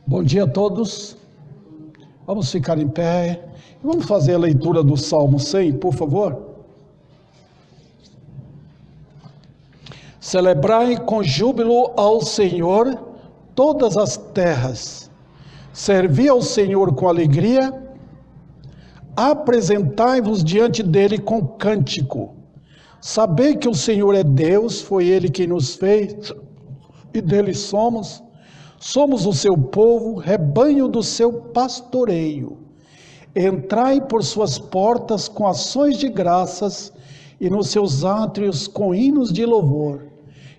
Bom dia a todos. Vamos ficar em pé. Vamos fazer a leitura do Salmo 100, por favor. Celebrai com júbilo ao Senhor todas as terras. Servi ao Senhor com alegria. Apresentai-vos diante dele com cântico. Sabei que o Senhor é Deus, foi Ele quem nos fez e dele somos. Somos o seu povo, rebanho do seu pastoreio. Entrai por suas portas com ações de graças e nos seus átrios com hinos de louvor.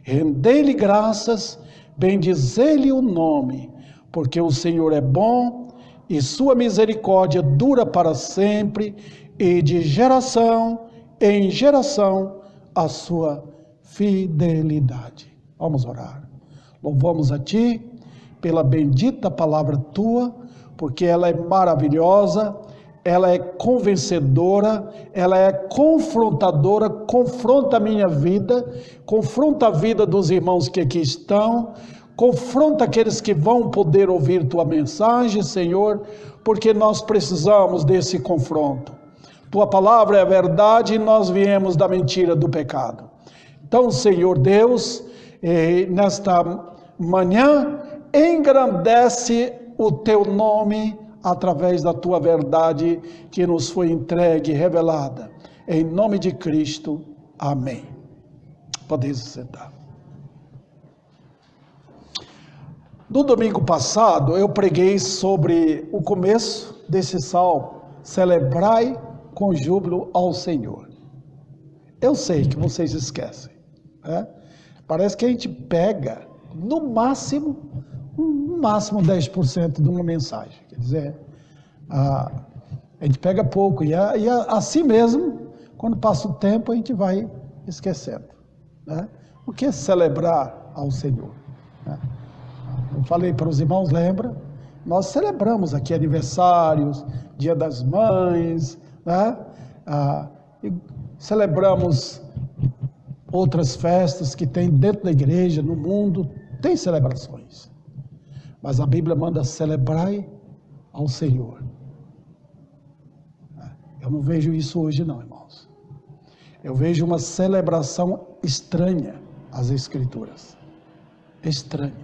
Rendei-lhe graças, bendizei-lhe o nome, porque o Senhor é bom e sua misericórdia dura para sempre, e de geração em geração a sua fidelidade. Vamos orar. Louvamos a Ti pela bendita palavra Tua, porque ela é maravilhosa, ela é convencedora, ela é confrontadora, confronta a minha vida, confronta a vida dos irmãos que aqui estão, confronta aqueles que vão poder ouvir Tua mensagem, Senhor, porque nós precisamos desse confronto. Tua palavra é a verdade e nós viemos da mentira do pecado. Então, Senhor Deus, nesta manhã, engrandece o Teu nome através da Tua verdade que nos foi entregue e revelada. Em nome de Cristo, amém. Podeis sentar. No domingo passado, eu preguei sobre o começo desse salmo, celebrai com júbilo ao Senhor. Eu sei que vocês esquecem, né? Parece que a gente pega, no máximo 10% de uma mensagem. Quer dizer, a gente pega pouco, e assim mesmo, quando passa o tempo, a gente vai esquecendo, né? O que é celebrar ao Senhor, né? Eu falei para os irmãos, lembra? Nós celebramos aqui aniversários, Dia das Mães, né? E celebramos outras festas que tem dentro da igreja, no mundo, tem celebrações. Mas a Bíblia manda celebrai ao Senhor. Eu não vejo isso hoje não, irmãos. Eu vejo uma celebração estranha às Escrituras. Estranhas.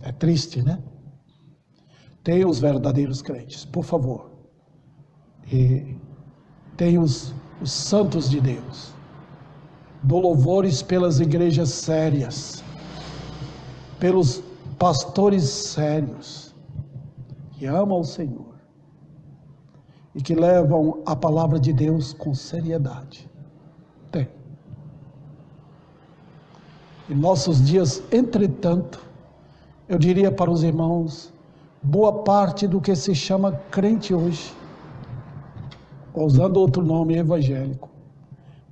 É triste, né? Tem os verdadeiros crentes, por favor. E tem os santos de Deus. Dou louvores pelas igrejas sérias, pelos pastores sérios, que amam o Senhor e que levam a palavra de Deus com seriedade. Tem. Em nossos dias, entretanto, eu diria para os irmãos, boa parte do que se chama crente hoje, usando outro nome evangélico,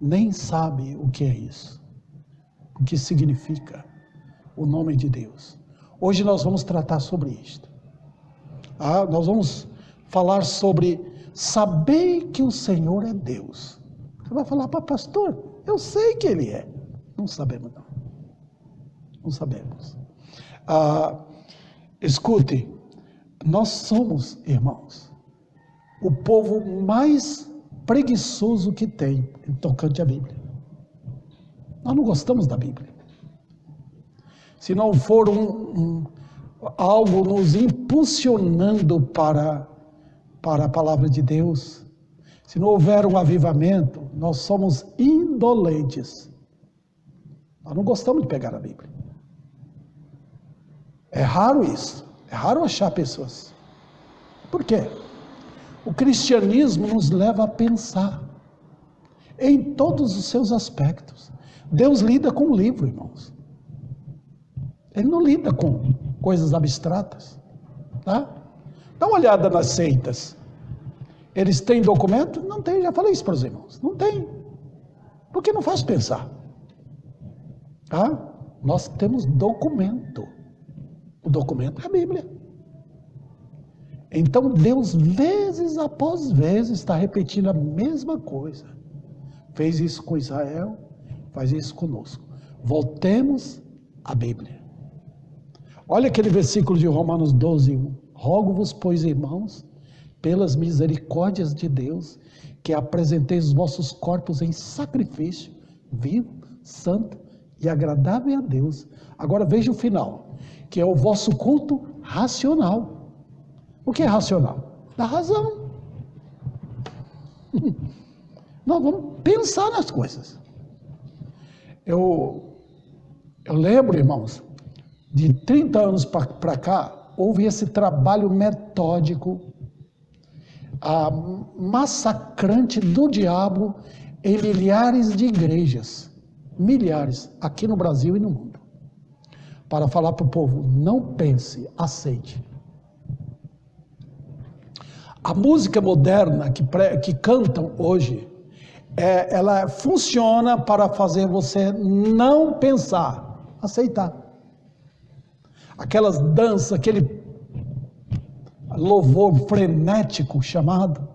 nem sabe o que é isso, o que significa o nome de Deus. Hoje nós vamos tratar sobre isto. Nós vamos falar sobre saber que o Senhor é Deus. Você vai falar para pastor, eu sei que Ele é. Não sabemos não. Não sabemos. Escute, nós somos, irmãos, o povo mais preguiçoso que tem em tocante à Bíblia. Nós não gostamos da Bíblia. Se não for algo nos impulsionando para a palavra de Deus, se não houver um avivamento, nós somos indolentes. Nós não gostamos de pegar a Bíblia. É raro isso. É raro achar pessoas. Por quê? O cristianismo nos leva a pensar em todos os seus aspectos. Deus lida com o livro, irmãos. Ele não lida com coisas abstratas, tá? Dá uma olhada nas seitas. Eles têm documento? Não tem, já falei isso para os irmãos. Não tem. Porque não faz pensar. Tá? Nós temos documento. O documento é a Bíblia. Então Deus, vezes após vezes, está repetindo a mesma coisa. Fez isso com Israel, faz isso conosco. Voltemos à Bíblia. Olha aquele versículo de Romanos 12:1. Rogo-vos, pois, irmãos, pelas misericórdias de Deus, que apresenteis os vossos corpos em sacrifício, vivo, santo e agradável a Deus. Agora veja o final, que é o vosso culto racional. O que é racional? Da razão. Nós vamos pensar nas coisas. Eu lembro, irmãos, de 30 anos para cá, houve esse trabalho metódico, massacrante do diabo em milhares de igrejas, milhares, aqui no Brasil e no mundo, para falar para o povo: não pense, aceite. A música moderna que cantam hoje, ela funciona para fazer você não pensar, aceitar. Aquelas danças, aquele louvor frenético chamado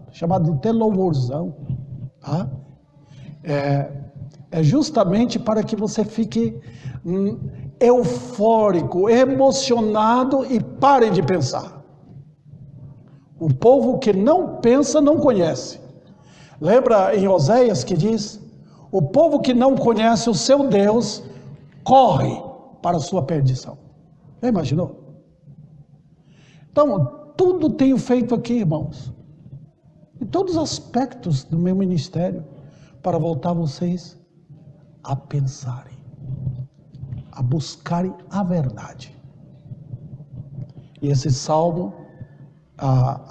até louvorzão, tá? É justamente para que você fique eufórico, emocionado e pare de pensar. O povo que não pensa não conhece. Lembra em Oséias que diz: o povo que não conhece o seu Deus corre para a sua perdição. Já imaginou? Então, tudo tenho feito aqui, irmãos, em todos os aspectos do meu ministério, para voltar vocês a pensarem, a buscarem a verdade. E esse salmo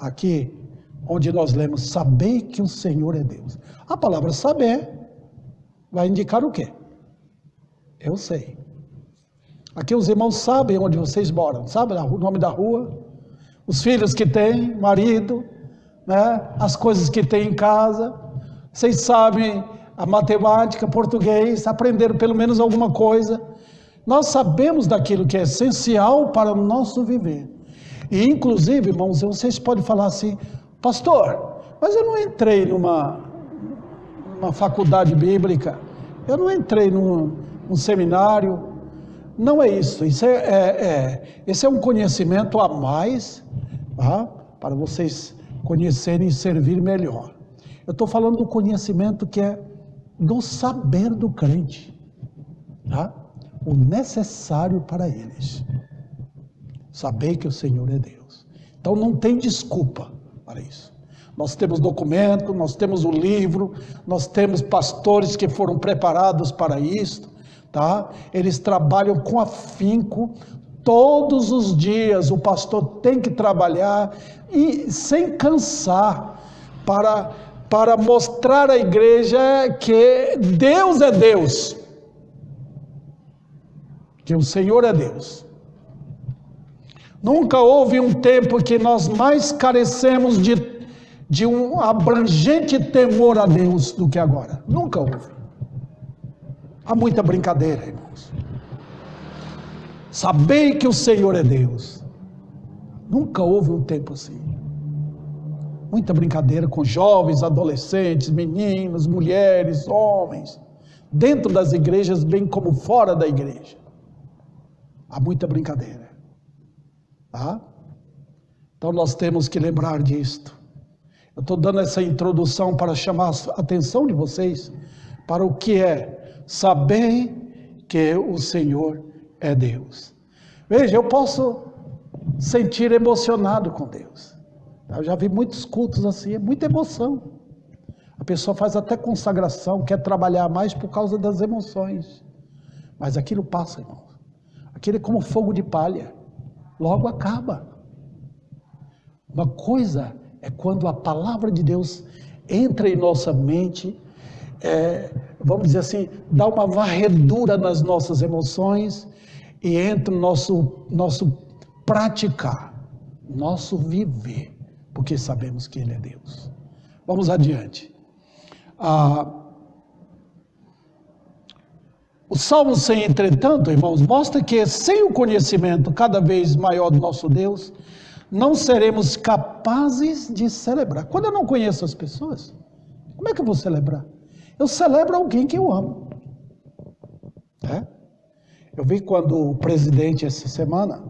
aqui, onde nós lemos: sabei que o Senhor é Deus. A palavra saber vai indicar o quê? Eu sei. Aqui os irmãos sabem onde vocês moram, sabem o nome da rua, os filhos que têm, marido, né? As coisas que têm em casa. Vocês sabem a matemática, português, aprenderam pelo menos alguma coisa. Nós sabemos daquilo que é essencial para o nosso viver. E inclusive, irmãos, vocês podem falar assim: pastor, mas eu não entrei numa faculdade bíblica, eu não entrei num seminário. Não é isso. Esse é um conhecimento a mais, tá? Para vocês conhecerem e servir melhor. Eu estou falando do conhecimento que é do saber do crente, tá? O necessário para eles. Saber que o Senhor é Deus. Então não tem desculpa para isso. Nós temos documento, nós temos o livro, nós temos pastores que foram preparados para isso, tá? Eles trabalham com afinco, todos os dias o pastor tem que trabalhar e sem cansar para mostrar à igreja que Deus é Deus, que o Senhor é Deus. Nunca houve um tempo que nós mais carecemos de um abrangente temor a Deus do que agora. Nunca houve. Há muita brincadeira, irmãos. Sabei que o Senhor é Deus. Nunca houve um tempo assim. Muita brincadeira com jovens, adolescentes, meninos, mulheres, homens, dentro das igrejas, bem como fora da igreja. Há muita brincadeira. Tá? Então nós temos que lembrar disto. Eu estou dando essa introdução para chamar a atenção de vocês para o que é saber que o Senhor é Deus. Veja, eu posso sentir emocionado com Deus. Eu já vi muitos cultos assim, é muita emoção. A pessoa faz até consagração, quer trabalhar mais por causa das emoções. Mas aquilo passa, irmão. Aquilo é como fogo de palha. Logo acaba. Uma coisa é quando a palavra de Deus entra em nossa mente, vamos dizer assim, dá uma varredura nas nossas emoções e entra no nosso praticar, nosso viver, porque sabemos que Ele é Deus. Vamos adiante. O Salmo 100, entretanto, irmãos, mostra que sem o conhecimento cada vez maior do nosso Deus, não seremos capazes de celebrar. Quando eu não conheço as pessoas, como é que eu vou celebrar? Eu celebro alguém que eu amo. Eu vi quando o presidente, essa semana,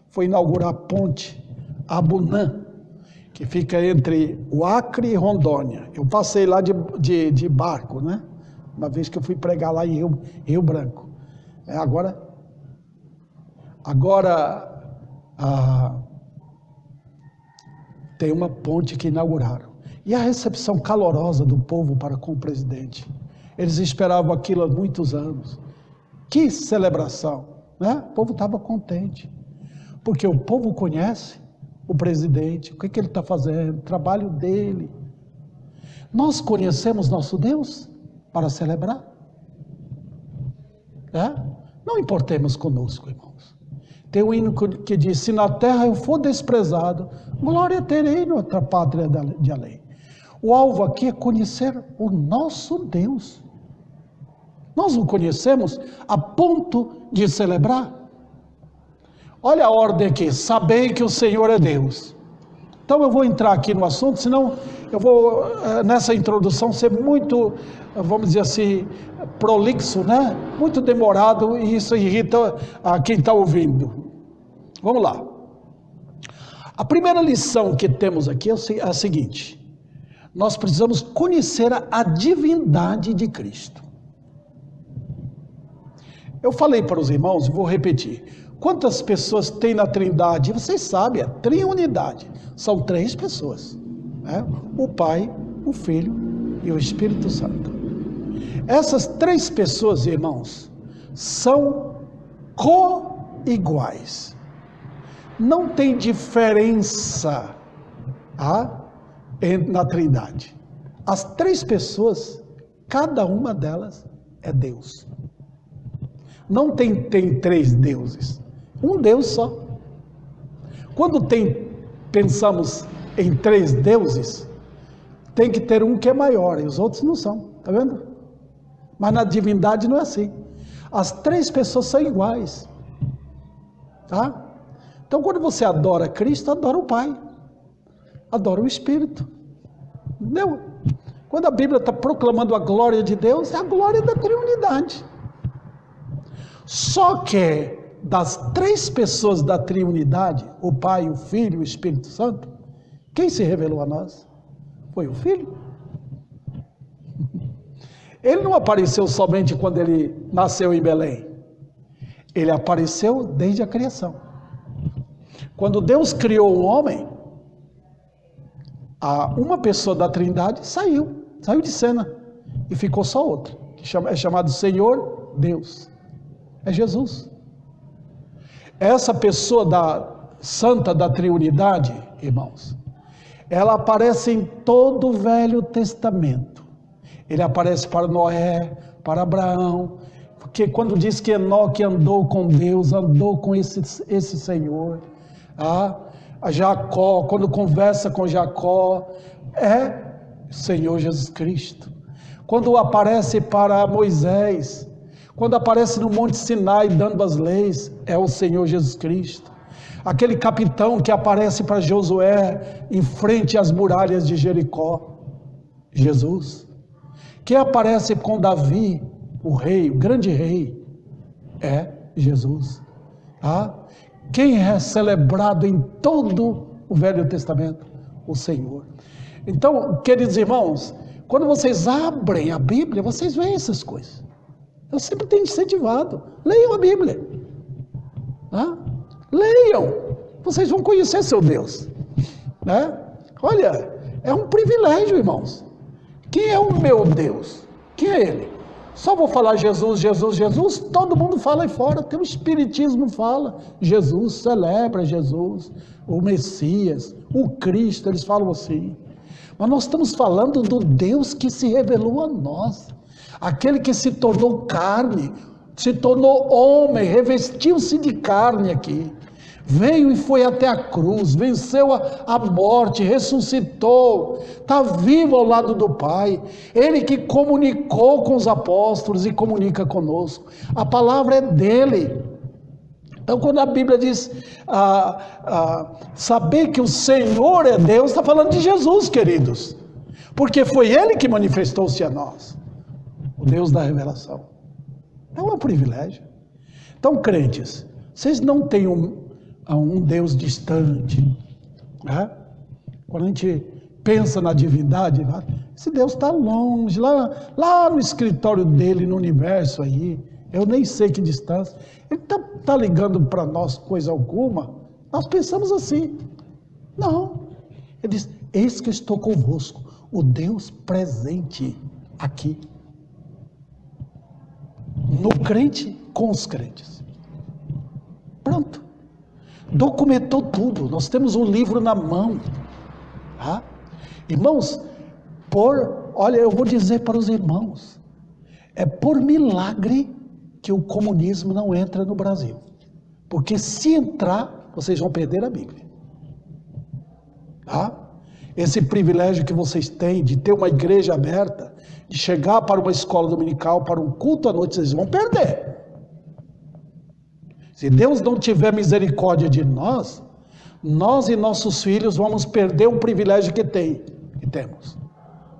foi inaugurar a ponte Abunã, que fica entre o Acre e Rondônia. Eu passei lá de barco, né? Uma vez que eu fui pregar lá em Rio Branco. Tem uma ponte que inauguraram. E a recepção calorosa do povo para com o presidente. Eles esperavam aquilo há muitos anos. Que celebração, né? O povo estava contente. Porque o povo conhece o presidente, o que ele está fazendo, o trabalho dele. Nós conhecemos nosso Deus para celebrar. Não importemos conosco, irmãos. Tem um hino que diz: se na terra eu for desprezado, glória terei noutra pátria de além. O alvo aqui é conhecer o nosso Deus. Nós o conhecemos a ponto de celebrar. Olha a ordem aqui: sabei que o Senhor é Deus. Então eu vou entrar aqui no assunto, senão eu vou, nessa introdução, ser muito, vamos dizer assim, prolixo, né? Muito demorado, e isso irrita a quem está ouvindo. Vamos lá. A primeira lição que temos aqui é a seguinte: nós precisamos conhecer a divindade de Cristo. Eu falei para os irmãos, vou repetir. Quantas pessoas tem na Trindade? Vocês sabem, a triunidade. São 3 pessoas. Né? O Pai, o Filho e o Espírito Santo. Essas 3 pessoas, irmãos, são co-iguais. Não tem diferença na Trindade. As 3 pessoas, cada uma delas é Deus. Não tem 3 deuses. Um Deus só. Quando pensamos em 3 deuses, tem que ter um que é maior, e os outros não são. Está vendo? Mas na divindade não é assim. As 3 pessoas são iguais. Tá? Então, quando você adora Cristo, adora o Pai. Adora o Espírito. Entendeu? Quando a Bíblia está proclamando a glória de Deus, é a glória da triunidade. Só que das 3 pessoas da triunidade, o Pai, o Filho e o Espírito Santo, quem se revelou a nós? Foi o Filho. Ele não apareceu somente quando ele nasceu em Belém. Ele apareceu desde a criação. Quando Deus criou o homem, uma pessoa da Trindade saiu de cena e ficou só outra. É chamado Senhor Deus. É Jesus. Essa pessoa santa da triunidade, irmãos, ela aparece em todo o Velho Testamento. Ele aparece para Noé, para Abraão, porque quando diz que Enoque andou com Deus, andou com esse Senhor. A Jacó, quando conversa com Jacó, é Senhor Jesus Cristo. Quando aparece para Moisés, quando aparece no Monte Sinai dando as leis, é o Senhor Jesus Cristo. Aquele capitão que aparece para Josué em frente às muralhas de Jericó, Jesus. Quem aparece com Davi, o rei, o grande rei, é Jesus. Quem é celebrado em todo o Velho Testamento? O Senhor. Então, queridos irmãos, quando vocês abrem a Bíblia, vocês veem essas coisas. Eu sempre tenho incentivado. Leiam a Bíblia. Leiam. Vocês vão conhecer seu Deus. Né? Olha, é um privilégio, irmãos. Quem é o meu Deus? Quem é Ele? Só vou falar Jesus, Jesus, Jesus. Todo mundo fala aí fora. Até o Espiritismo fala. Jesus, celebra Jesus. O Messias, o Cristo, eles falam assim. Mas nós estamos falando do Deus que se revelou a nós. Aquele que se tornou carne, se tornou homem, revestiu-se de carne aqui. Veio e foi até a cruz, venceu a morte, ressuscitou, está vivo ao lado do Pai. Ele que comunicou com os apóstolos e comunica conosco. A palavra é dele. Então, quando a Bíblia diz saber que o Senhor é Deus, está falando de Jesus, queridos. Porque foi Ele que manifestou-se a nós. O Deus da revelação. É um privilégio. Então, crentes, vocês não tenham a um Deus distante, né? Quando a gente pensa na divindade, esse Deus está longe, lá no escritório dele, no universo aí, eu nem sei que distância, ele está ligando para nós coisa alguma. Nós pensamos assim, não, ele diz, eis que eu estou convosco, o Deus presente aqui, no crente com os crentes, pronto, documentou tudo, nós temos um livro na mão, tá? Irmãos, olha, eu vou dizer para os irmãos, é por milagre que o comunismo não entra no Brasil, porque se entrar, vocês vão perder a Bíblia, tá? Esse privilégio que vocês têm de ter uma igreja aberta, de chegar para uma escola dominical, para um culto à noite, vocês vão perder. Se Deus não tiver misericórdia de nós e nossos filhos vamos perder o privilégio que temos,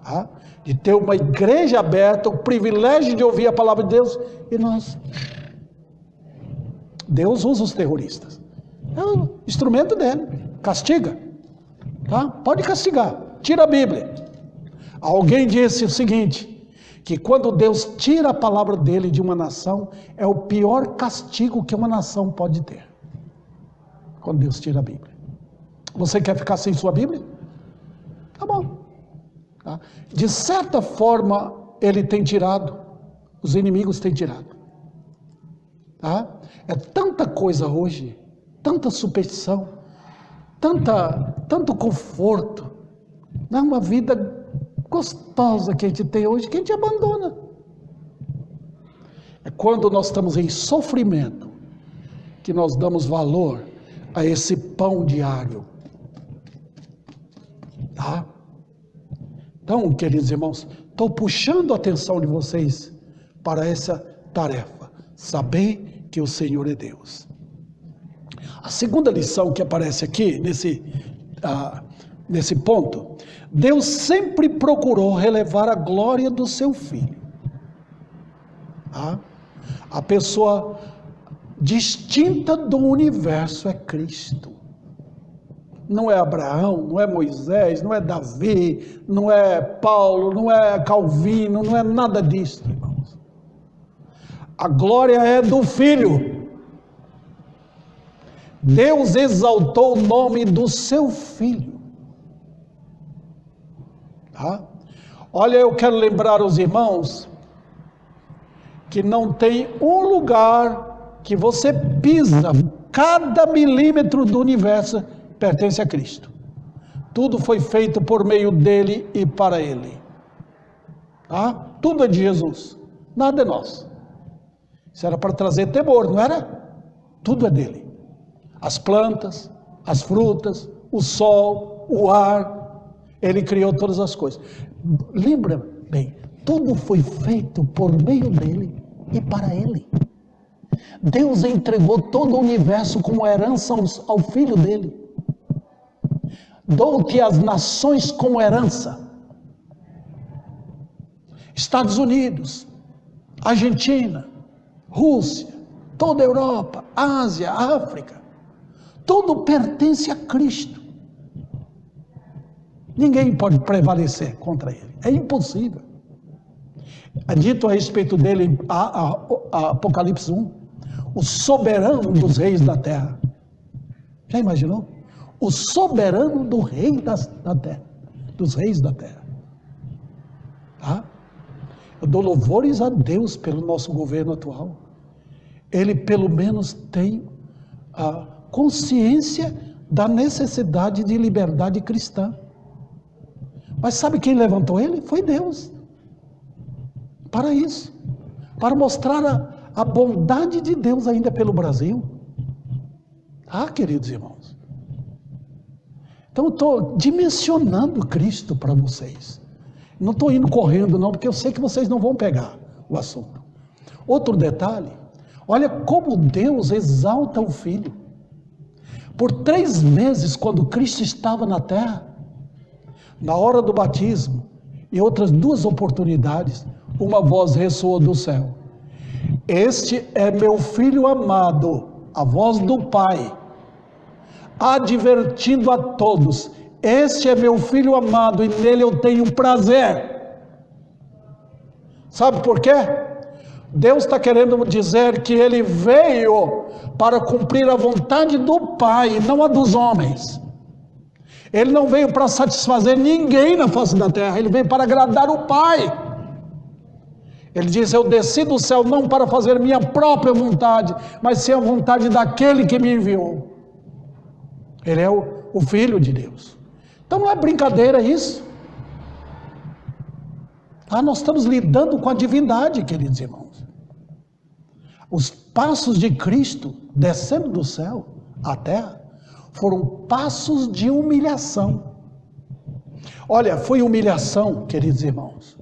tá? De ter uma igreja aberta, o privilégio de ouvir a palavra de Deus, e Deus usa os terroristas, é o instrumento dele, castiga, tá? Pode castigar, tira a Bíblia. Alguém disse o seguinte, que quando Deus tira a palavra dele de uma nação, é o pior castigo que uma nação pode ter, quando Deus tira a Bíblia. Você quer ficar sem sua Bíblia? Tá bom, tá? De certa forma ele tem tirado, os inimigos têm tirado, tá? É tanta coisa hoje, tanta superstição, tanto conforto, não é uma vida gostosa que a gente tem hoje, que a gente abandona. É quando nós estamos em sofrimento que nós damos valor a esse pão diário, tá? Então, queridos irmãos, estou puxando a atenção de vocês para essa tarefa, saber que o Senhor é Deus. A segunda lição que aparece aqui, nesse ponto, Deus sempre procurou relevar a glória do seu Filho. Tá? A pessoa distinta do universo é Cristo. Não é Abraão, não é Moisés, não é Davi, não é Paulo, não é Calvino, não é nada disso, irmãos. A glória é do Filho. Deus exaltou o nome do seu Filho. Tá? Olha, eu quero lembrar os irmãos que não tem um lugar que você pisa, cada milímetro do universo pertence a Cristo. Tudo foi feito por meio dele e para ele. Tá? Tudo é de Jesus, nada é nosso. Isso era para trazer temor, não era? Tudo é dele. As plantas, as frutas, o sol, o ar, ele criou todas as coisas. Lembra bem, tudo foi feito por meio dele e para ele. Deus entregou todo o universo como herança ao Filho dele. Dou-te as nações como herança. Estados Unidos, Argentina, Rússia, toda a Europa, Ásia, África, tudo pertence a Cristo. Ninguém pode prevalecer contra ele, é impossível. É dito a respeito dele em Apocalipse 1, o soberano dos reis da terra. Já imaginou? O soberano do rei da terra, dos reis da terra. Tá? Eu dou louvores a Deus pelo nosso governo atual. Ele pelo menos tem a consciência da necessidade de liberdade cristã. Mas sabe quem levantou ele? Foi Deus. Para isso. Para mostrar a bondade de Deus ainda pelo Brasil. Ah, queridos irmãos. Então eu estou dimensionando Cristo para vocês. Não estou indo correndo não, porque eu sei que vocês não vão pegar o assunto. Outro detalhe, olha como Deus exalta o Filho. Por 3 meses, quando Cristo estava na terra, na hora do batismo, e outras 2 oportunidades, uma voz ressoou do céu. Este é meu Filho amado, a voz do Pai. advertindo a todos: este é meu filho amado e nele eu tenho prazer. Sabe por quê? Deus está querendo dizer que ele veio para cumprir a vontade do Pai, não a dos homens. Ele não veio para satisfazer ninguém na face da terra, ele veio para agradar o Pai. Ele diz: eu desci do céu não para fazer minha própria vontade, mas sim a vontade daquele que me enviou. Ele é o Filho de Deus. Então não é brincadeira isso. Nós estamos lidando com a divindade, queridos irmãos. Os passos de Cristo descendo do céu à terra foram passos de humilhação. Olha, foi humilhação, queridos irmãos,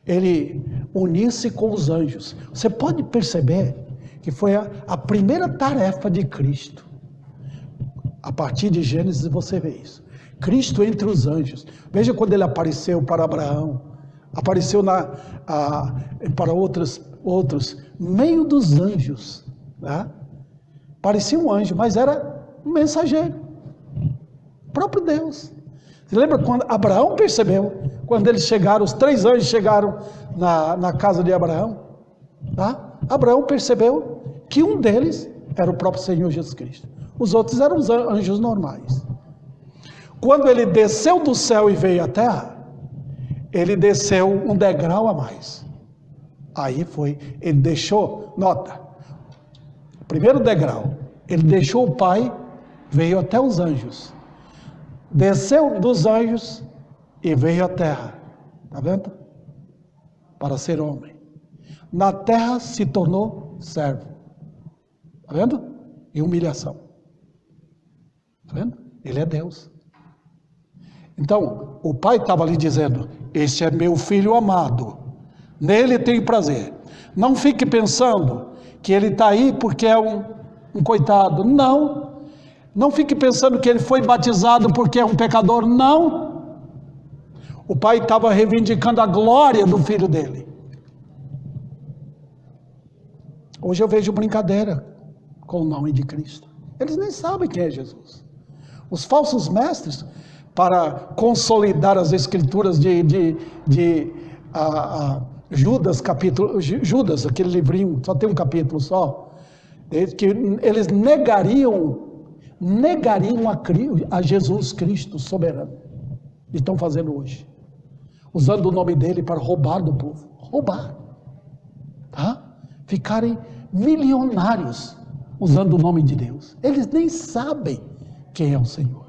ele unir-se com os anjos. Você pode perceber que foi a primeira tarefa de Cristo. A partir de Gênesis você vê isso. Cristo entre os anjos. Veja quando ele apareceu para Abraão, apareceu para outros, meio dos anjos, né? Parecia um anjo, mas era um mensageiro, o próprio Deus. Você lembra quando Abraão percebeu, quando eles chegaram, os 3 anjos chegaram na casa de Abraão, tá? Abraão percebeu que um deles era o próprio Senhor Jesus Cristo, os outros eram os anjos normais. Quando ele desceu do céu e veio à terra, ele desceu um degrau a mais. Aí ele deixou, nota, primeiro degrau, ele deixou o Pai, veio até os anjos, desceu dos anjos e veio à terra, está vendo? Para ser homem. Na terra se tornou servo, está vendo? E humilhação, está vendo? Ele é Deus. Então, o Pai estava ali dizendo: este é meu filho amado, nele tenho prazer. Não fique pensando que ele está aí porque é um coitado. Não. Não fique pensando que ele foi batizado porque é um pecador. Não. O Pai estava reivindicando a glória do filho dele. Hoje eu vejo brincadeira com o nome de Cristo. Eles nem sabem quem é Jesus. Os falsos mestres, para consolidar as escrituras de Judas, aquele livrinho, só tem um capítulo só, que eles negariam a Jesus Cristo soberano. E estão fazendo hoje, usando o nome dele para roubar do povo, tá? Ficarem milionários usando o nome de Deus. Eles nem sabem quem é o Senhor.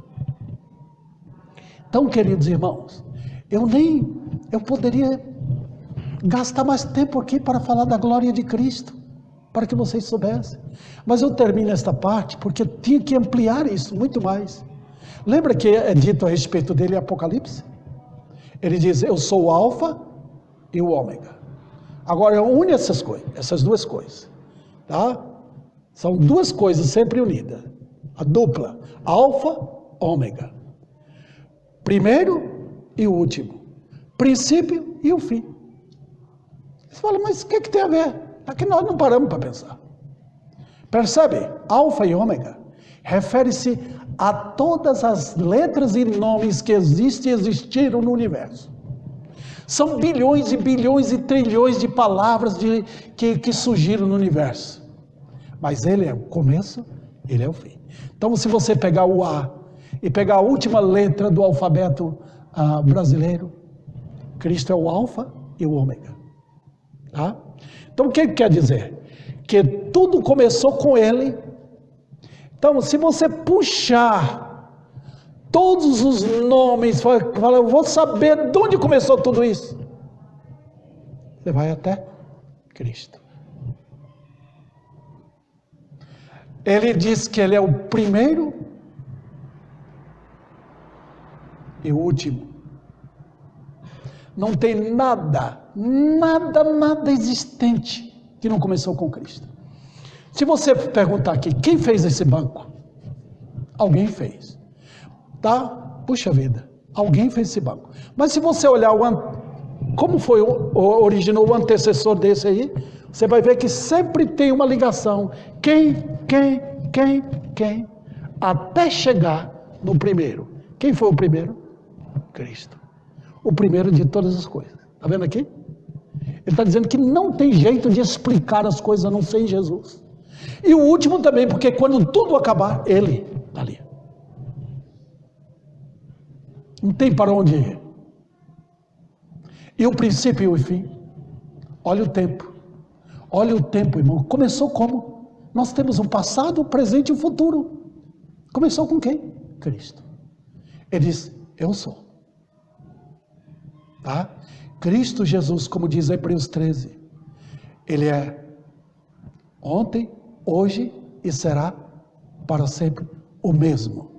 Então, queridos irmãos, eu poderia gastar mais tempo aqui para falar da glória de Cristo, para que vocês soubessem. Mas eu termino esta parte porque eu tinha que ampliar isso muito mais. Lembra que é dito a respeito dele em Apocalipse? Ele diz: eu sou o Alfa e o Ômega. Agora une essas duas coisas, tá? São duas coisas sempre unidas, a dupla, Alfa, Ômega. Primeiro e o último, princípio e o fim. Você fala: mas o que tem a ver? Aqui nós não paramos para pensar. Percebe? Alfa e Ômega refere-se a todas as letras e nomes que existem e existiram no universo. São bilhões e bilhões e trilhões de palavras que surgiram no universo. Mas ele é o começo, ele é o fim. Então, se você pegar o A e pegar a última letra do alfabeto brasileiro, Cristo é o Alfa e o Ômega. Tá? Então, o que ele quer dizer? Que tudo começou com ele. Então, se você puxar todos os nomes, fala: eu vou saber de onde começou tudo isso. Você vai até Cristo. Ele diz que ele é o primeiro e o último. Não tem nada existente que não começou com Cristo. Se você perguntar aqui, quem fez esse banco? Alguém fez. Tá? Puxa vida, alguém fez esse banco. Mas se você olhar como originou o antecessor desse aí, você vai ver que sempre tem uma ligação. Quem? até chegar no primeiro. Quem foi o primeiro? Cristo. O primeiro de todas as coisas. Está vendo aqui? Ele está dizendo que não tem jeito de explicar as coisas a não ser em Jesus. E o último também, porque quando tudo acabar, ele está ali. Não tem para onde ir. E o princípio e o fim. Olha o tempo. Olha o tempo, irmão. Começou como? Nós temos um passado, um presente e um futuro. Começou com quem? Cristo. Ele diz, eu sou. Tá? Cristo Jesus, como diz Hebreus 13, ele é ontem, hoje e será para sempre o mesmo.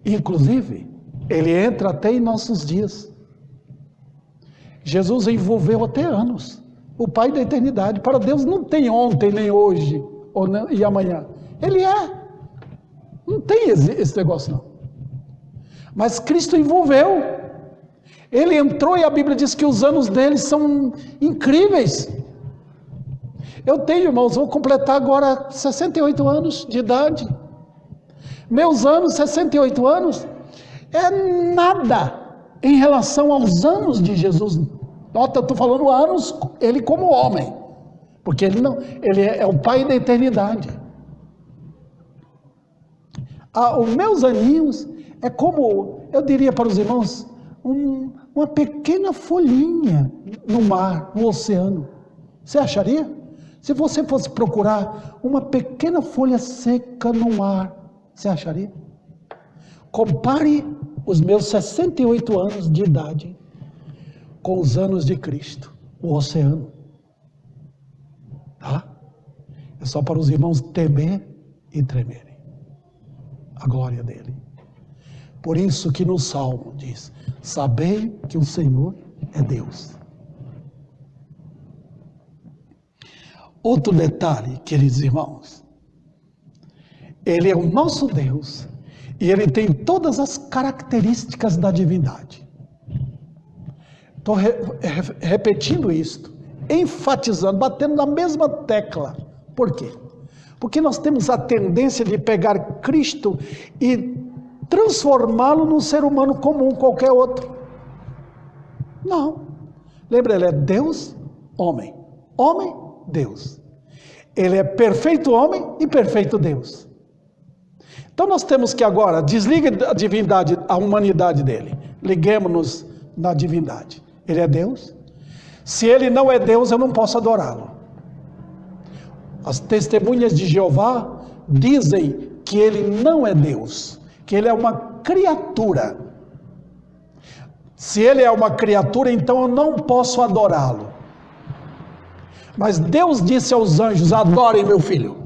Inclusive, ele entra até em nossos dias. Jesus envolveu até anos. O Pai da eternidade. Para Deus não tem ontem, nem hoje e amanhã. Ele é. Não tem esse negócio não. Mas Cristo envolveu. Ele entrou e a Bíblia diz que os anos dele são incríveis. Eu tenho, irmãos, vou completar agora 68 anos de idade. Meus anos, 68 anos, é nada em relação aos anos de Jesus. Nota, eu estou falando anos, ele como homem, porque ele é o Pai da eternidade. Os meus aninhos é como, eu diria para os irmãos, uma pequena folhinha no mar, no oceano. Você acharia? Se você fosse procurar uma pequena folha seca no mar, você acharia? Compare os meus 68 anos de idade com os anos de Cristo, o oceano. Tá? É só para os irmãos temer e tremerem a glória dele. Por isso que no Salmo diz, sabei que o Senhor é Deus. Outro detalhe, queridos irmãos, ele é o nosso Deus e ele tem todas as características da divindade. Estou repetindo isto, enfatizando, batendo na mesma tecla. Por quê? Porque nós temos a tendência de pegar Cristo e transformá-lo num ser humano comum, qualquer outro. Não. Lembra, ele é Deus, homem. Homem, Deus. Ele é perfeito homem e perfeito Deus. Então nós temos que agora, desliga a divindade, a humanidade dele. Liguemos-nos na divindade. Ele é Deus. Se ele não é Deus, eu não posso adorá-lo. As testemunhas de Jeová dizem que ele não é Deus, que ele é uma criatura. Se ele é uma criatura, então eu não posso adorá-lo. Mas Deus disse aos anjos, adorem meu filho.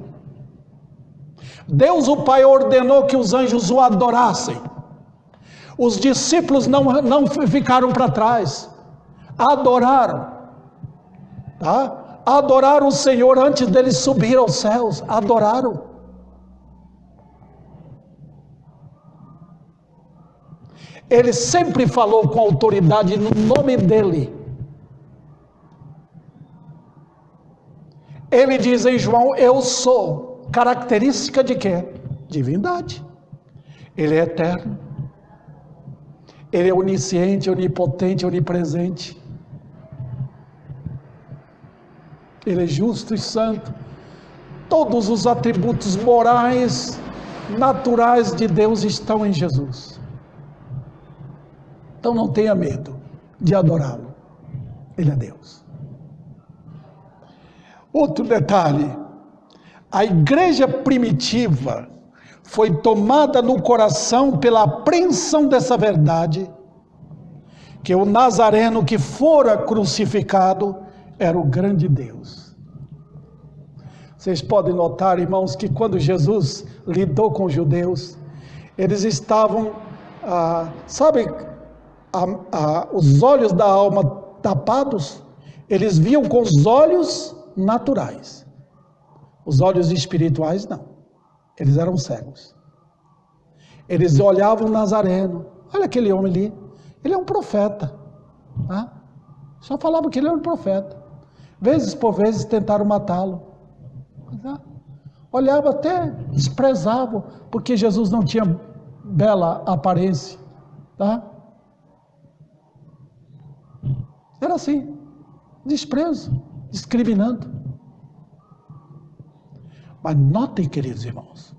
Deus o Pai ordenou que os anjos o adorassem. Os discípulos não ficaram para trás. Adoraram. Tá? Adoraram o Senhor antes dele subir aos céus. Adoraram. Ele sempre falou com autoridade no nome dele. Ele diz em João, eu sou. Característica de quê? Divindade. Ele é eterno. Ele é onisciente, onipotente, onipresente. Ele é justo e santo. Todos os atributos morais, naturais de Deus estão em Jesus. Então não tenha medo de adorá-lo. Ele é Deus. Outro detalhe, a igreja primitiva foi tomada no coração pela apreensão dessa verdade, que o Nazareno que fora crucificado era o grande Deus. Vocês podem notar, irmãos, que quando Jesus lidou com os judeus, eles estavam, os olhos da alma tapados, eles viam com os olhos naturais. Os olhos espirituais não. Eles eram cegos. Eles olhavam o Nazareno. Olha aquele homem ali. Ele é um profeta. Só falavam que ele era um profeta. Vezes por vezes tentaram matá-lo. Olhava até, desprezava, porque Jesus não tinha bela aparência. Tá? Era assim, desprezo, discriminando. Mas notem, queridos irmãos,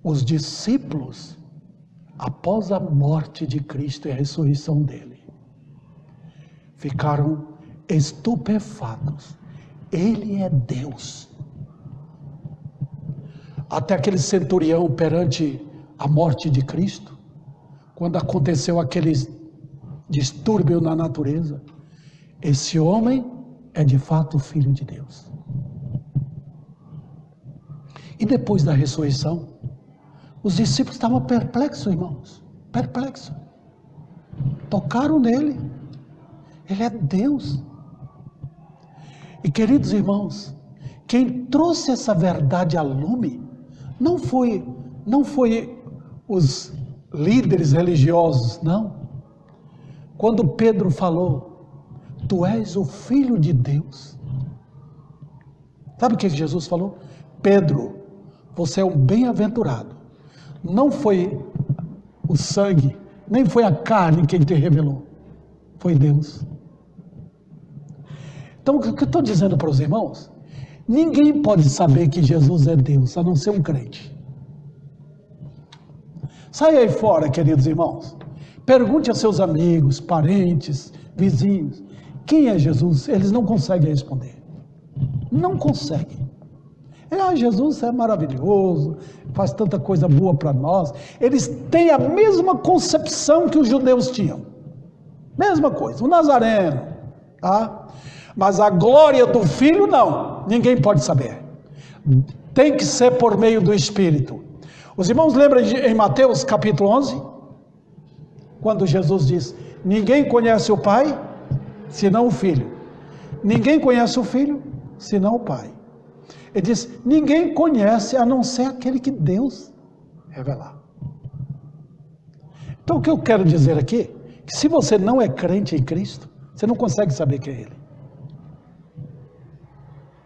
os discípulos, após a morte de Cristo e a ressurreição dele, ficaram estupefatos. Ele é Deus. Até aquele centurião perante a morte de Cristo, quando aconteceu aquele distúrbio na natureza, esse homem é de fato o Filho de Deus. E depois da ressurreição, os discípulos estavam perplexos, irmãos, perplexos. Tocaram nele, ele é Deus. E queridos irmãos, quem trouxe essa verdade a lume não foi os líderes religiosos, não. Quando Pedro falou, tu és o Filho de Deus. Sabe o que Jesus falou? Pedro, você é um bem-aventurado. Não foi o sangue, nem foi a carne quem te revelou. Foi Deus. Então, o que eu estou dizendo para os irmãos? Ninguém pode saber que Jesus é Deus, a não ser um crente. Sai aí fora, queridos irmãos. Pergunte a seus amigos, parentes, vizinhos. Quem é Jesus? Eles não conseguem responder. Não conseguem. Jesus é maravilhoso, faz tanta coisa boa para nós. Eles têm a mesma concepção que os judeus tinham. Mesma coisa, o Nazareno. Tá? Mas a glória do Filho, não. Ninguém pode saber. Tem que ser por meio do Espírito. Os irmãos lembram em Mateus capítulo 11? Quando Jesus diz, ninguém conhece o Pai, senão o Filho. Ninguém conhece o Filho, senão o Pai. Ele diz, ninguém conhece a não ser aquele que Deus revelar. Então o que eu quero dizer aqui, que se você não é crente em Cristo, você não consegue saber quem é Ele.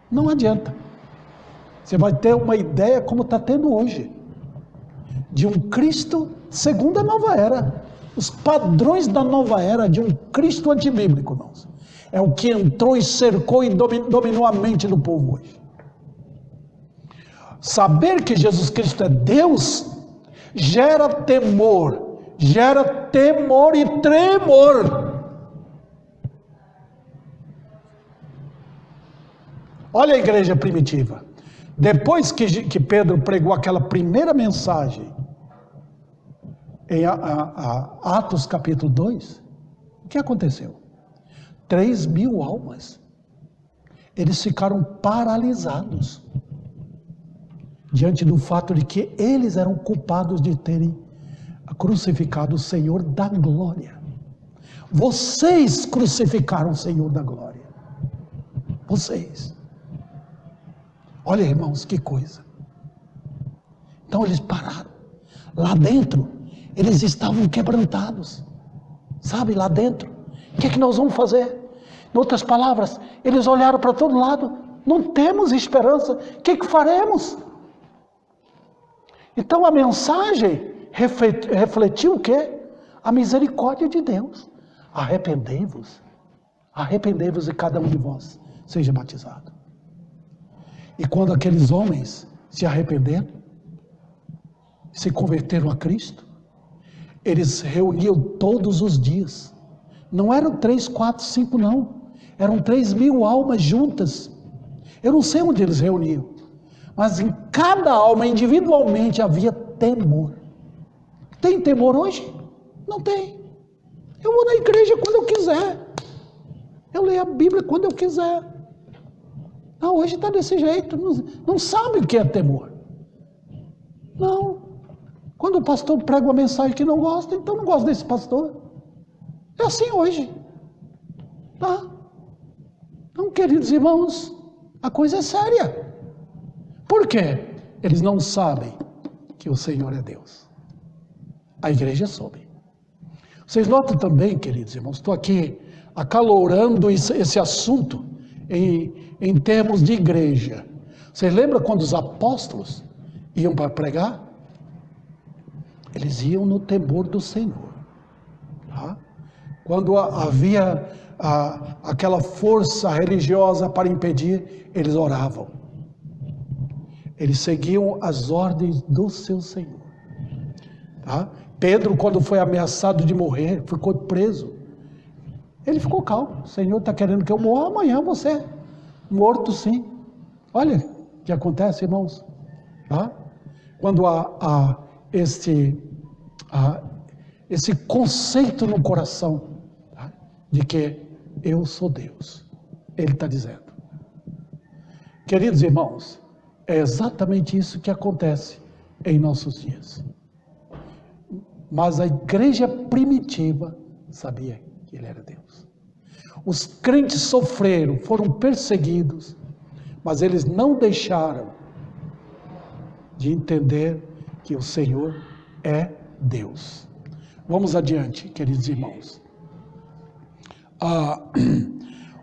Não adianta. Você vai ter uma ideia como está tendo hoje, de um Cristo segundo a nova era. Os padrões da nova era de um Cristo antibíblico, irmãos. É o que entrou e cercou e dominou a mente do povo hoje. Saber que Jesus Cristo é Deus gera temor e tremor. Olha a igreja primitiva. Depois que Pedro pregou aquela primeira mensagem, em Atos capítulo 2, o que aconteceu? 3.000 almas. Eles ficaram paralisados diante do fato de que eles eram culpados de terem crucificado o Senhor da glória. Vocês crucificaram o Senhor da glória. Vocês. Olha, irmãos, que coisa. Então eles pararam. Lá dentro, eles estavam quebrantados. Sabe, lá dentro. O que é que nós vamos fazer? Em outras palavras, eles olharam para todo lado. Não temos esperança. O que é que faremos? Então a mensagem refletiu o quê? A misericórdia de Deus. Arrependei-vos. Arrependei-vos e cada um de vós seja batizado. E quando aqueles homens se arrependeram, se converteram a Cristo, eles reuniam todos os dias. Não eram 3, 4, 5 não. Eram 3.000 almas juntas. Eu não sei onde eles reuniam. Mas em cada alma, individualmente, havia temor. Tem temor hoje? Não tem. Eu vou na igreja quando eu quiser. Eu leio a Bíblia quando eu quiser. Não, hoje está desse jeito. Não sabe o que é temor. Não. Quando o pastor prega uma mensagem que não gosta, então não gosta desse pastor. É assim hoje. Tá? Então, queridos irmãos, a coisa é séria. Por quê? Eles não sabem que o Senhor é Deus. A igreja soube. Vocês notam também, queridos irmãos, estou aqui acalorando esse assunto em termos de igreja. Você lembra quando os apóstolos iam para pregar? Eles iam no temor do Senhor. Tá? Quando havia aquela força religiosa para impedir, eles oravam. Eles seguiam as ordens do seu Senhor. Tá? Pedro, quando foi ameaçado de morrer, ficou preso. Ele ficou calmo. O Senhor está querendo que eu morra, amanhã você morto sim. Olha o que acontece, irmãos. Tá? Quando há esse conceito no coração, tá? De que eu sou Deus. Ele está dizendo. Queridos irmãos, é exatamente isso que acontece em nossos dias. Mas a igreja primitiva sabia que ele era Deus. Os crentes sofreram, foram perseguidos, mas eles não deixaram de entender que o Senhor é Deus. Vamos adiante, queridos irmãos.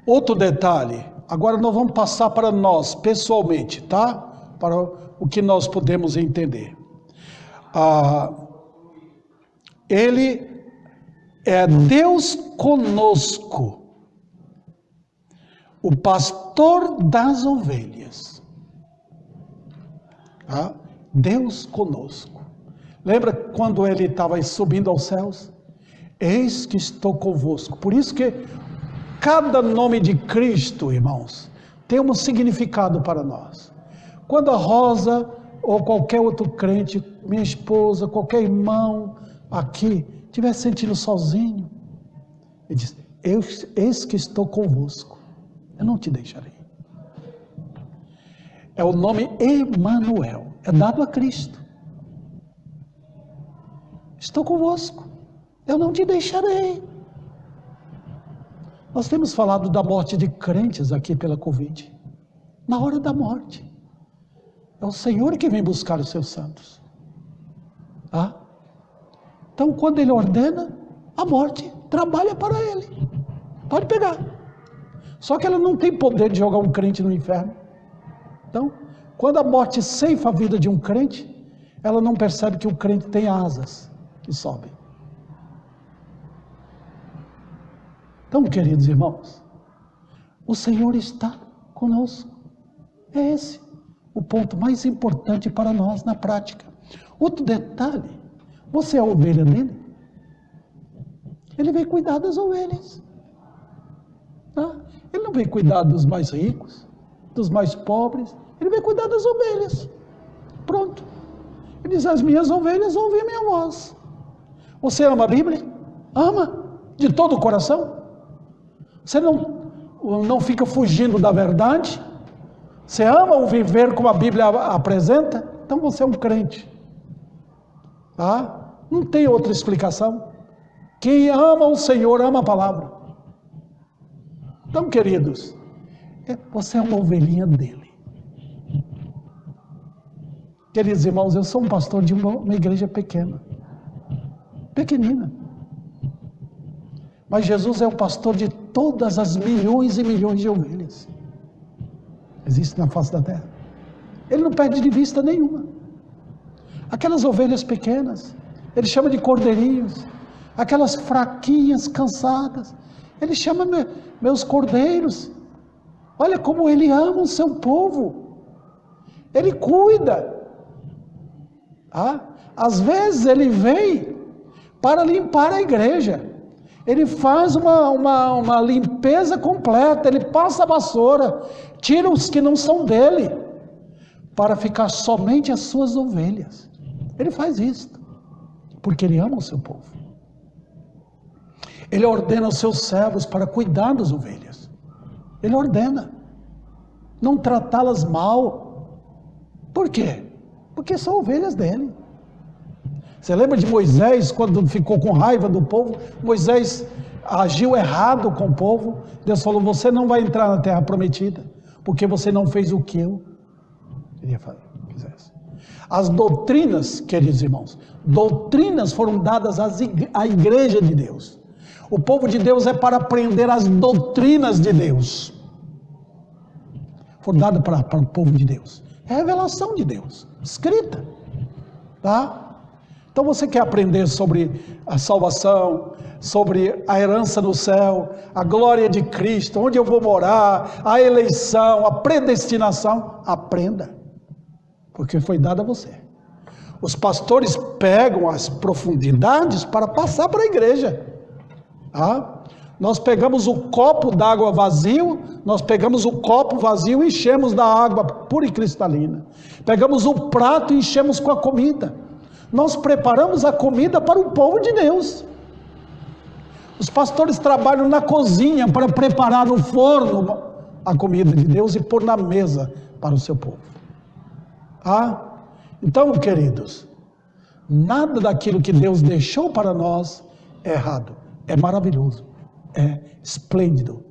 Outro detalhe, agora nós vamos passar para nós, pessoalmente, tá? Para o que nós podemos entender. Ele é Deus conosco, o pastor das ovelhas. Tá? Deus conosco. Lembra quando ele estava subindo aos céus? Eis que estou convosco. Por isso que cada nome de Cristo, irmãos, tem um significado para nós. Quando a Rosa ou qualquer outro crente, minha esposa, qualquer irmão aqui, estiver sentindo sozinho, ele diz, eis que estou convosco, eu não te deixarei. É o nome Emanuel, é dado a Cristo. Estou convosco, eu não te deixarei. Nós temos falado da morte de crentes aqui pela Covid. Na hora da morte, é o Senhor que vem buscar os seus santos. Tá? Então, quando Ele ordena, a morte trabalha para Ele. Pode pegar. Só que ela não tem poder de jogar um crente no inferno. Então, quando a morte ceifa a vida de um crente, ela não percebe que o crente tem asas que sobem. Então, queridos irmãos, o Senhor está conosco. É esse o ponto mais importante para nós na prática. Outro detalhe, você é a ovelha dele? Ele vem cuidar das ovelhas. Tá? Ele não vem cuidar dos mais ricos, dos mais pobres. Ele vem cuidar das ovelhas. Pronto. Ele diz, as minhas ovelhas vão ouvir minha voz. Você ama a Bíblia? Ama? De todo o coração? Você não fica fugindo da verdade? Você ama o viver como a Bíblia apresenta? Então você é um crente. Tá? Não tem outra explicação. Quem ama o Senhor ama a palavra. Então, queridos, você é uma ovelhinha dele. Queridos irmãos, eu sou um pastor de uma igreja pequena. Pequenina. Mas Jesus é o pastor de todas as milhões e milhões de ovelhas. Existe na face da terra. Ele não perde de vista nenhuma. Aquelas ovelhas pequenas, ele chama de cordeirinhos. Aquelas fraquinhas, cansadas, ele chama meus cordeiros. Olha como ele ama o seu povo. Ele cuida. Às vezes ele vem para limpar a igreja. Ele faz uma limpeza completa. Ele passa a vassoura, tira os que não são dele, para ficar somente as suas ovelhas. Ele faz isso, porque ele ama o seu povo. Ele ordena os seus servos para cuidar das ovelhas. Ele ordena. Não tratá-las mal. Por quê? Porque são ovelhas dele. Você lembra de Moisés, quando ficou com raiva do povo? Moisés agiu errado com o povo. Deus falou, você não vai entrar na terra prometida, porque você não fez o que eu queria fazer. As doutrinas, queridos irmãos, doutrinas foram dadas à igreja de Deus. O povo de Deus é para aprender as doutrinas de Deus. foram dadas para o povo de Deus. É a revelação de Deus, escrita. Tá? Então você quer aprender sobre a salvação, sobre a herança no céu, a glória de Cristo, onde eu vou morar, a eleição, a predestinação, aprenda, porque foi dada a você. Os pastores pegam as profundidades para passar para a igreja. Tá? Nós pegamos o copo d'água vazio, nós pegamos o copo vazio e enchemos da água pura e cristalina. Pegamos o prato e enchemos com a comida. Nós preparamos a comida para o povo de Deus. Os pastores trabalham na cozinha para preparar no forno a comida de Deus e pôr na mesa para o seu povo. Tá? Então, queridos, nada daquilo que Deus deixou para nós é errado, é maravilhoso, é esplêndido,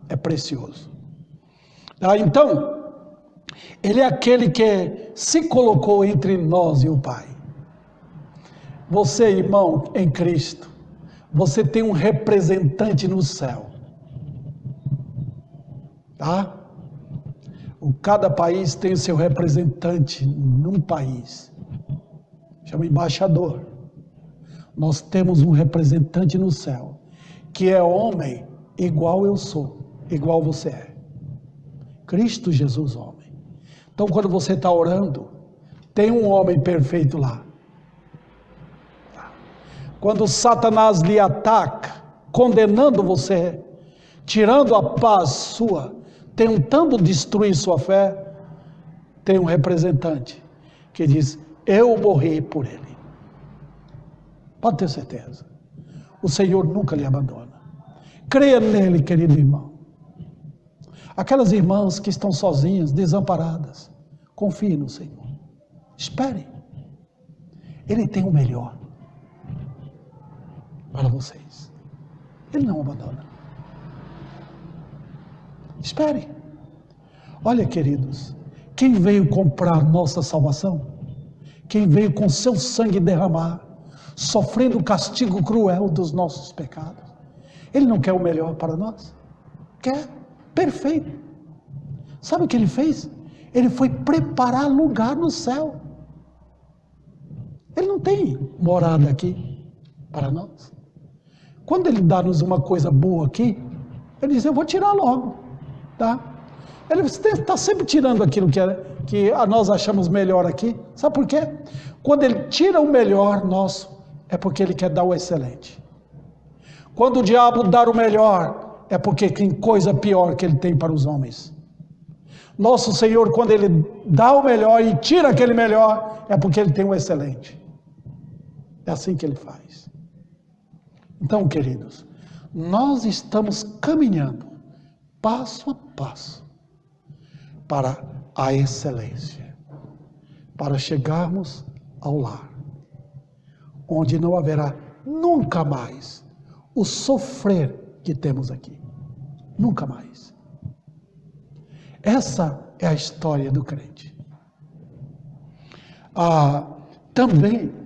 é precioso. Tá? Então, Ele é aquele que se colocou entre nós e o Pai. Você, irmão, em Cristo, você tem um representante no céu. Tá? Cada país tem o seu representante num país. Chama embaixador. Nós temos um representante no céu, que é homem igual eu sou, igual você é. Cristo Jesus, homem. Então, quando você está orando, tem um homem perfeito lá. Quando Satanás lhe ataca, condenando você, tirando a paz sua, tentando destruir sua fé, tem um representante que diz: eu morri por ele. Pode ter certeza. O Senhor nunca lhe abandona. Creia nele, querido irmão. Aquelas irmãs que estão sozinhas, desamparadas, confie no Senhor. Espere. Ele tem o melhor para vocês. Ele não abandona. Espere. Olha, queridos, quem veio comprar nossa salvação, quem veio com seu sangue derramar, sofrendo o castigo cruel dos nossos pecados, ele não quer o melhor para nós? Quer, perfeito. Sabe o que ele fez? Ele foi preparar lugar no céu. Ele não tem morada aqui para nós. Quando ele dá-nos uma coisa boa aqui, ele diz: eu vou tirar logo, tá? Ele está sempre tirando aquilo que nós achamos melhor aqui. Sabe por quê? Quando ele tira o melhor nosso, é porque ele quer dar o excelente. Quando o diabo dá o melhor, é porque tem coisa pior que ele tem para os homens. Nosso Senhor, quando ele dá o melhor e tira aquele melhor, é porque ele tem o excelente. É assim que ele faz. Então, queridos, nós estamos caminhando passo a passo para a excelência, para chegarmos ao lar, onde não haverá nunca mais o sofrer que temos aqui. Nunca mais. Essa é a história do crente. Também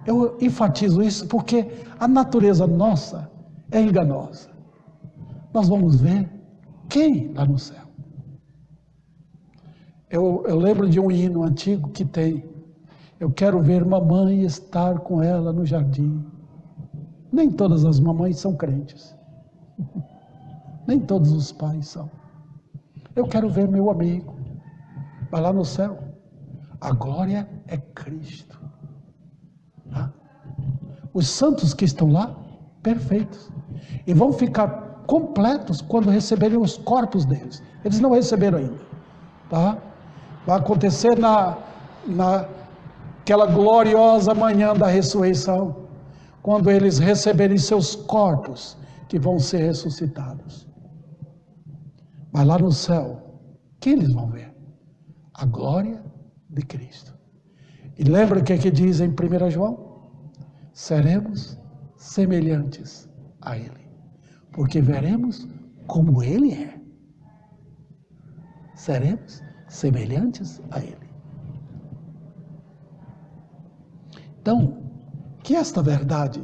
eu enfatizo isso porque a natureza nossa é enganosa. Nós vamos ver quem lá no céu. Eu lembro de um hino antigo que tem: eu quero ver mamãe estar com ela no jardim. Nem todas as mamães são crentes. Nem todos os pais são. Eu quero ver meu amigo. Vai lá no céu. A glória é Cristo. Tá? Os santos que estão lá, perfeitos. E vão ficar completos quando receberem os corpos deles. Eles não receberam ainda. Tá? Vai acontecer naquela gloriosa manhã da ressurreição, quando eles receberem seus corpos, que vão ser ressuscitados. Mas lá no céu, o que eles vão ver? A glória de Cristo. E lembra o que diz em 1 João? Seremos semelhantes a Ele, porque veremos como Ele é. Seremos semelhantes a Ele. Então, que esta verdade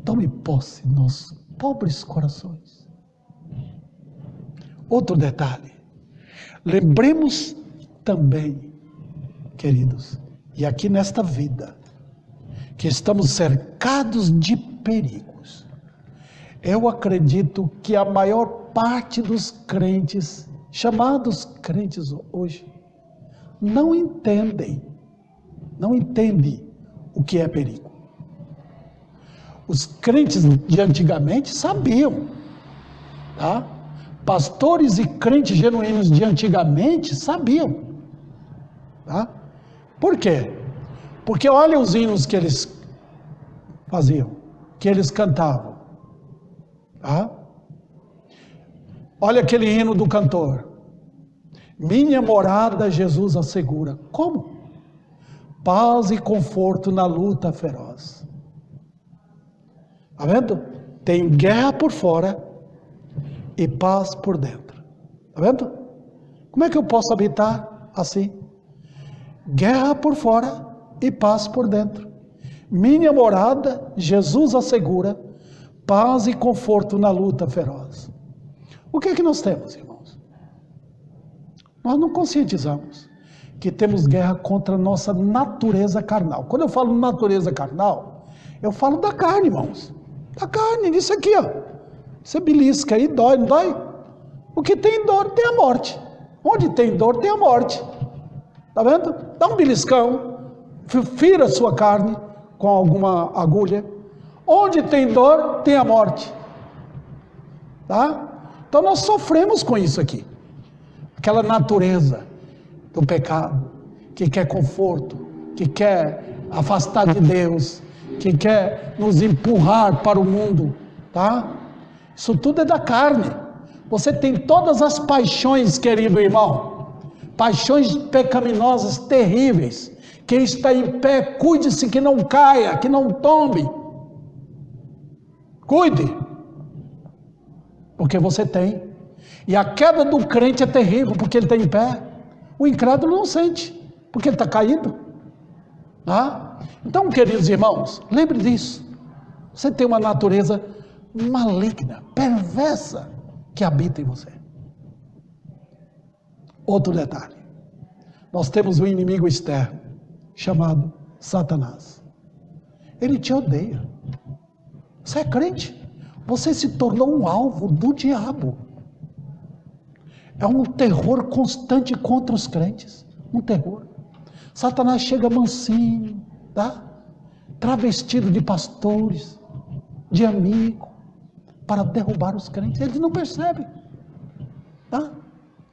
tome posse nos pobres corações. Outro detalhe: Lembremos também, queridos, e aqui nesta vida, que estamos cercados de perigos. Eu acredito que a maior parte dos crentes, chamados crentes hoje, não entende o que é perigo. Os crentes de antigamente sabiam, tá? Pastores e crentes genuínos de antigamente sabiam, tá? Por quê? Porque olha os hinos que eles faziam, que eles cantavam, tá? Olha aquele hino do cantor: minha morada Jesus assegura. Como? Paz e conforto na luta feroz. Está vendo? Tem guerra por fora e paz por dentro. Está vendo? Como é que eu posso habitar assim? Guerra por fora e paz por dentro. Minha morada, Jesus assegura, paz e conforto na luta feroz. O que é que nós temos, irmãos? Nós não conscientizamos que temos guerra contra a nossa natureza carnal. Quando eu falo natureza carnal, eu falo da carne, irmãos. Da carne, disso aqui, ó. Você belisca aí, dói, não dói? O que tem dor tem a morte. Onde tem dor tem a morte. Tá vendo? Dá um beliscão, fira a sua carne com alguma agulha. Onde tem dor tem a morte. Tá? Então nós sofremos com isso aqui. Aquela natureza do pecado, que quer conforto, que quer afastar de Deus, que quer nos empurrar para o mundo, tá? Isso tudo é da carne. Você tem todas as paixões, querido irmão, paixões pecaminosas terríveis. Quem está em pé, cuide-se que não caia, que não tombe. Cuide, porque você tem. E a queda do crente é terrível, porque ele está em pé. O incrédulo não sente, porque ele está caído. Ah? Então, queridos irmãos, lembre disso. Você tem uma natureza maligna, perversa, que habita em você. Outro detalhe. Nós temos um inimigo externo, chamado Satanás. Ele te odeia. Você é crente. Você se tornou um alvo do diabo. É um terror constante contra os crentes. Um terror. Satanás chega mansinho, tá? Travestido de pastores, de amigo, para derrubar os crentes. Eles não percebem, tá?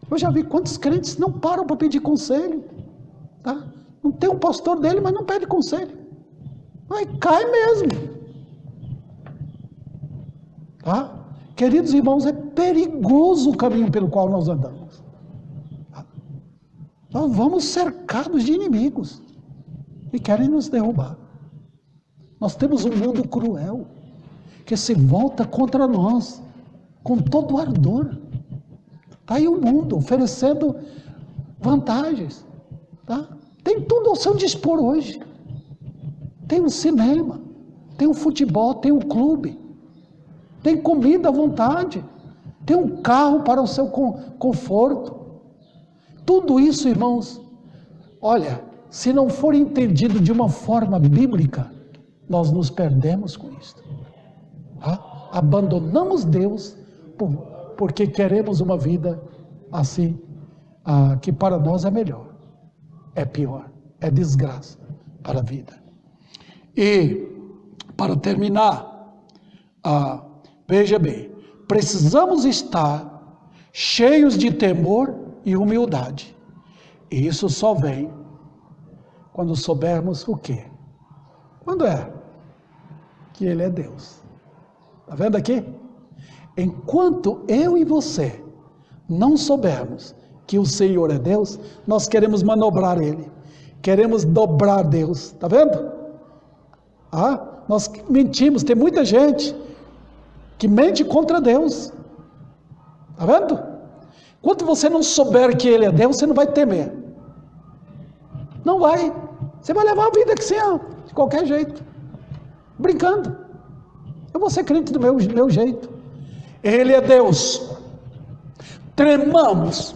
Eu já vi quantos crentes não param para pedir conselho, tá? Não tem um pastor dele, mas não pede conselho. Aí cai mesmo, tá? Queridos irmãos, é perigoso o caminho pelo qual nós andamos. Tá? Nós vamos cercados de inimigos que querem nos derrubar. Nós temos um mundo cruel que se volta contra nós com todo ardor. Está aí o mundo oferecendo vantagens. Tá? Tem tudo ao seu dispor hoje. Tem um cinema, tem um futebol, tem um clube, tem comida à vontade, tem um carro para o seu conforto. Tudo isso, irmãos, olha, se não for entendido de uma forma bíblica, nós nos perdemos com isso. Tá? Abandonamos Deus porque queremos uma vida assim, que para nós é melhor, é pior, é desgraça para a vida. E, para terminar, veja bem, precisamos estar cheios de temor e humildade. E isso só vem quando soubermos o quê? Quando é? Que Ele é Deus. Está vendo aqui? Enquanto eu e você não soubermos que o Senhor é Deus, nós queremos manobrar Ele. Queremos dobrar Deus. Está vendo? Nós mentimos. Tem muita gente que mente contra Deus. Está vendo? Enquanto você não souber que Ele é Deus, você não vai temer. Não vai. Você vai levar a vida que você ama, de qualquer jeito. Brincando. Eu vou ser crente do meu jeito. Ele é Deus. Tremamos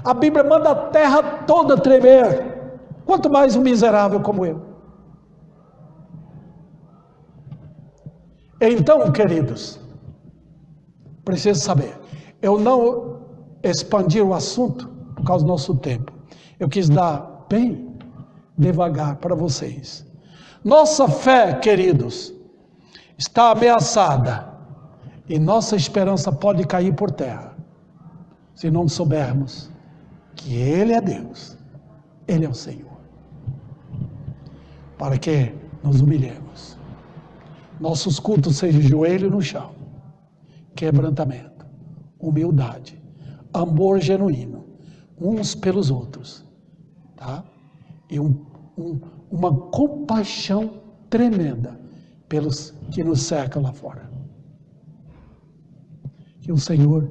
A Bíblia manda a terra toda tremer. Quanto mais um miserável como eu. Então, queridos, preciso saber. Eu não expandi o assunto por causa do nosso tempo. Eu quis dar bem devagar para vocês. Nossa fé, queridos, está ameaçada e nossa esperança pode cair por terra se não soubermos que Ele é Deus, Ele é o Senhor. Para que nos humilhemos. Nossos cultos sejam joelho no chão, quebrantamento, humildade, amor genuíno, uns pelos outros, tá? E uma compaixão tremenda pelos que nos cercam lá fora. Que o Senhor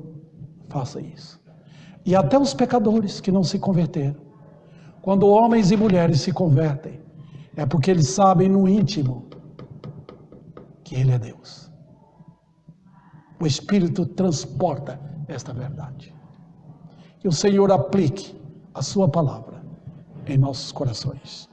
faça isso. E até os pecadores que não se converteram. Quando homens e mulheres se convertem, é porque eles sabem no íntimo que Ele é Deus. O Espírito transporta esta verdade. Que o Senhor aplique a sua palavra em nossos corações.